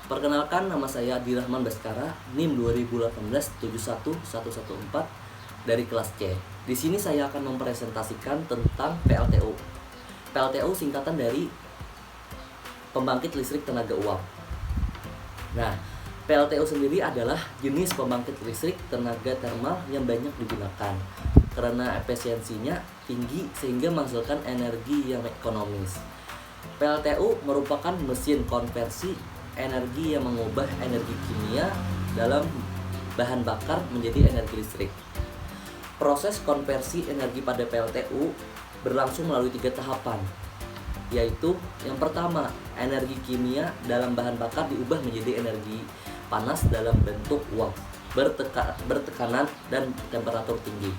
Perkenalkan, nama saya Adi Rahman Baskara, NIM 2018 71114 dari kelas C. Di sini saya akan mempresentasikan tentang PLTU. PLTU singkatan dari pembangkit listrik tenaga uap. Nah, PLTU sendiri adalah jenis pembangkit listrik tenaga termal yang banyak digunakan karena efisiensinya tinggi sehingga menghasilkan energi yang ekonomis. PLTU merupakan mesin konversi energi yang mengubah energi kimia dalam bahan bakar menjadi energi listrik. Proses konversi energi pada PLTU berlangsung melalui 3 tahapan, yaitu yang pertama, energi kimia dalam bahan bakar diubah menjadi energi panas dalam bentuk uap bertekanan dan temperatur tinggi.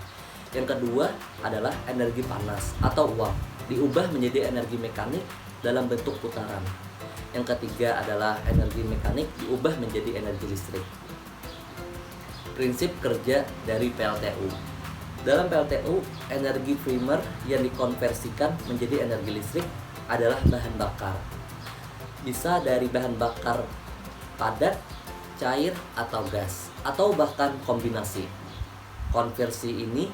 Yang kedua adalah energi panas atau uap diubah menjadi energi mekanik dalam bentuk putaran. Yang ketiga adalah energi mekanik diubah menjadi energi listrik. Prinsip kerja dari PLTU. Dalam PLTU, energi primer yang dikonversikan menjadi energi listrik adalah bahan bakar. Bisa dari bahan bakar padat, cair, atau gas, atau bahkan kombinasi. Konversi ini,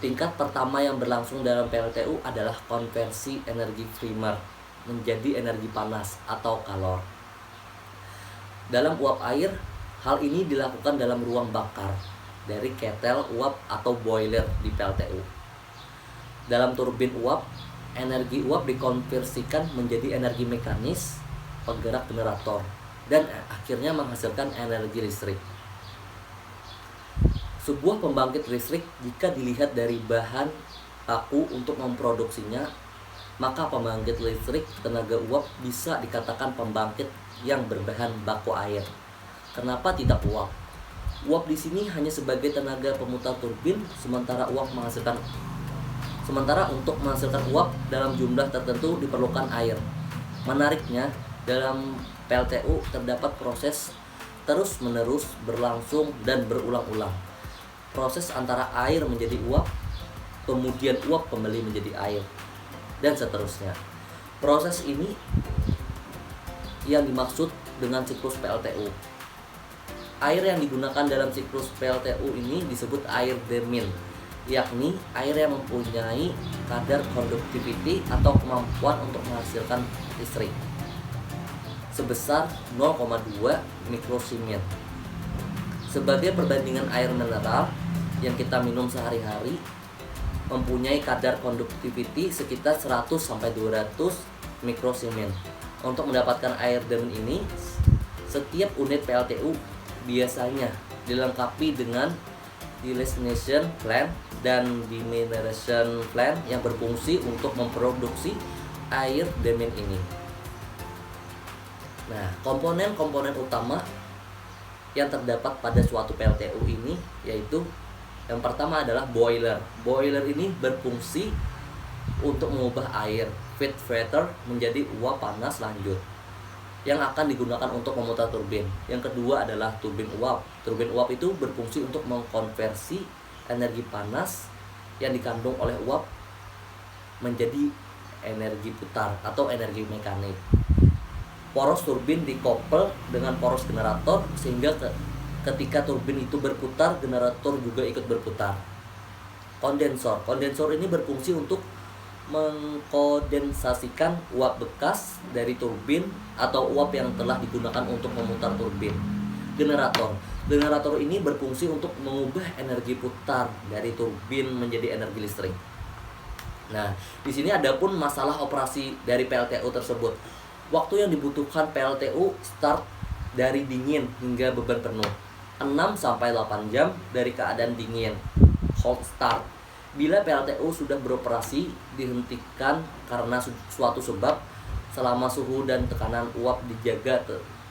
tingkat pertama yang berlangsung dalam PLTU adalah konversi energi primer menjadi energi panas atau kalor. Dalam uap air, hal ini dilakukan dalam ruang bakar dari ketel uap atau boiler di PLTU. Dalam turbin uap, energi uap dikonversikan menjadi energi mekanis penggerak generator dan akhirnya menghasilkan energi listrik. Sebuah pembangkit listrik jika dilihat dari bahan baku untuk memproduksinya, maka pembangkit listrik tenaga uap bisa dikatakan pembangkit yang berbahan baku air. Kenapa tidak uap? Uap di sini hanya sebagai tenaga pemutar turbin, sementara untuk menghasilkan uap dalam jumlah tertentu diperlukan air. Menariknya, dalam PLTU terdapat proses terus-menerus berlangsung dan berulang-ulang. Proses antara air menjadi uap, kemudian uap kembali menjadi air, dan seterusnya. Proses ini yang dimaksud dengan siklus PLTU. Air yang digunakan dalam siklus PLTU ini disebut air Demin, yakni air yang mempunyai kadar conductivity atau kemampuan untuk menghasilkan listrik sebesar 0,2 mikrosiemens. Sebagai perbandingan, air mineral yang kita minum sehari-hari mempunyai kadar conductivity sekitar 100-200 mikrosiemens. Untuk mendapatkan air Demin ini, setiap unit PLTU biasanya dilengkapi dengan desalination plant dan demineralization plant yang berfungsi untuk memproduksi air Demin ini. Nah, komponen-komponen utama yang terdapat pada suatu PLTU ini yaitu yang pertama adalah boiler. Boiler ini berfungsi untuk mengubah air feed water menjadi uap panas lanjut yang akan digunakan untuk memutar turbin. Yang kedua adalah turbin uap. Turbin uap itu berfungsi untuk mengkonversi energi panas yang dikandung oleh uap menjadi energi putar atau energi mekanik. Poros turbin dikoppel dengan poros generator sehingga ketika turbin itu berputar, generator juga ikut berputar. Kondensor. Kondensor ini berfungsi untuk mengkondensasikan uap bekas dari turbin atau uap yang telah digunakan untuk memutar turbin. Generator. Generator ini berfungsi untuk mengubah energi putar dari turbin menjadi energi listrik. Nah, di sini ada pun masalah operasi dari PLTU tersebut. Waktu yang dibutuhkan PLTU start dari dingin hingga beban penuh, 6-8 jam dari keadaan dingin, cold start. Bila PLTU sudah beroperasi, dihentikan karena suatu sebab selama suhu dan tekanan uap dijaga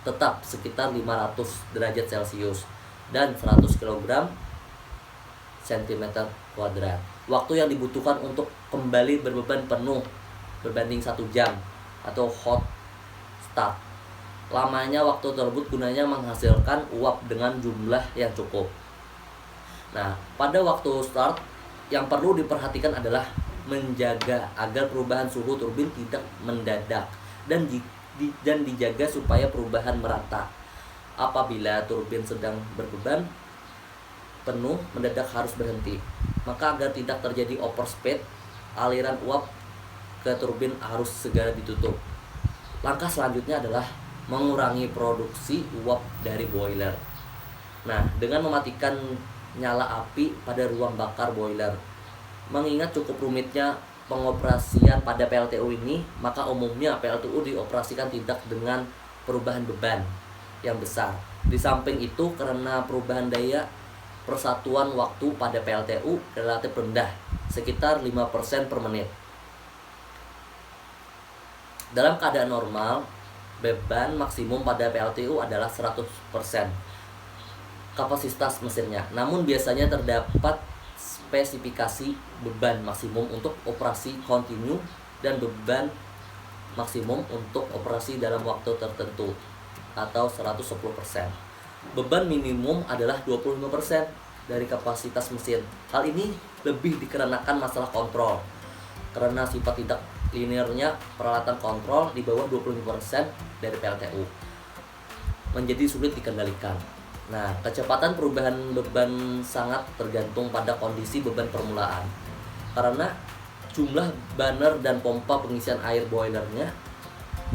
tetap sekitar 500 derajat Celcius dan 100 kg cm kuadrat. Waktu yang dibutuhkan untuk kembali berbeban penuh berbanding 1 jam atau hot start. Lamanya waktu tersebut gunanya menghasilkan uap dengan jumlah yang cukup. Nah, pada waktu start yang perlu diperhatikan adalah menjaga agar perubahan suhu turbin tidak mendadak dan dan dijaga supaya perubahan merata. Apabila turbin sedang berbeban penuh, mendadak harus berhenti. Maka agar tidak terjadi overspeed, aliran uap ke turbin harus segera ditutup. Langkah selanjutnya adalah mengurangi produksi uap dari boiler. Nah, dengan mematikan nyala api pada ruang bakar boiler. Mengingat cukup rumitnya pengoperasian pada PLTU ini, maka umumnya PLTU dioperasikan tidak dengan perubahan beban yang besar. Di samping itu, karena perubahan daya persatuan waktu pada PLTU relatif rendah, sekitar 5% per menit. Dalam keadaan normal, beban maksimum pada PLTU adalah 100% kapasitas mesinnya. Namun biasanya terdapat spesifikasi beban maksimum untuk operasi kontinu dan beban maksimum untuk operasi dalam waktu tertentu atau 110%. Beban minimum adalah 25% dari kapasitas mesin. Hal ini lebih dikarenakan masalah kontrol. Karena sifat tidak linearnya peralatan kontrol di bawah 25% dari PLTU menjadi sulit dikendalikan. Nah, kecepatan perubahan beban sangat tergantung pada kondisi beban permulaan. Karena jumlah banner dan pompa pengisian air boilernya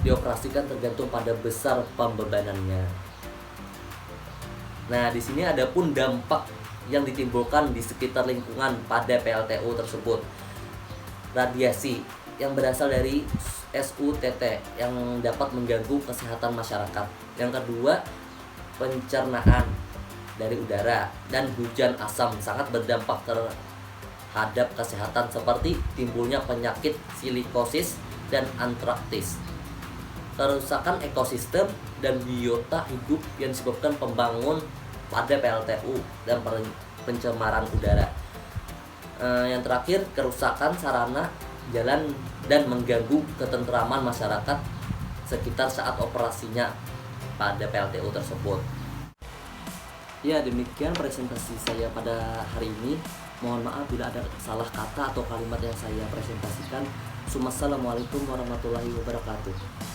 dioperasikan tergantung pada besar pembebanannya. Nah, di sini ada pun dampak yang ditimbulkan di sekitar lingkungan pada PLTU tersebut. Radiasi yang berasal dari SUTT yang dapat mengganggu kesehatan masyarakat. Yang kedua, pencernaan dari udara dan hujan asam sangat berdampak terhadap kesehatan seperti timbulnya penyakit silikosis dan antraktis. Kerusakan ekosistem dan biota hidup yang disebabkan pembangun pada PLTU dan pencemaran udara. Yang terakhir, kerusakan sarana jalan dan mengganggu ketentraman masyarakat sekitar saat operasinya pada PLTU tersebut. Ya, demikian presentasi saya pada hari ini. Mohon maaf bila ada salah kata atau kalimat yang saya presentasikan. Assalamualaikum warahmatullahi wabarakatuh.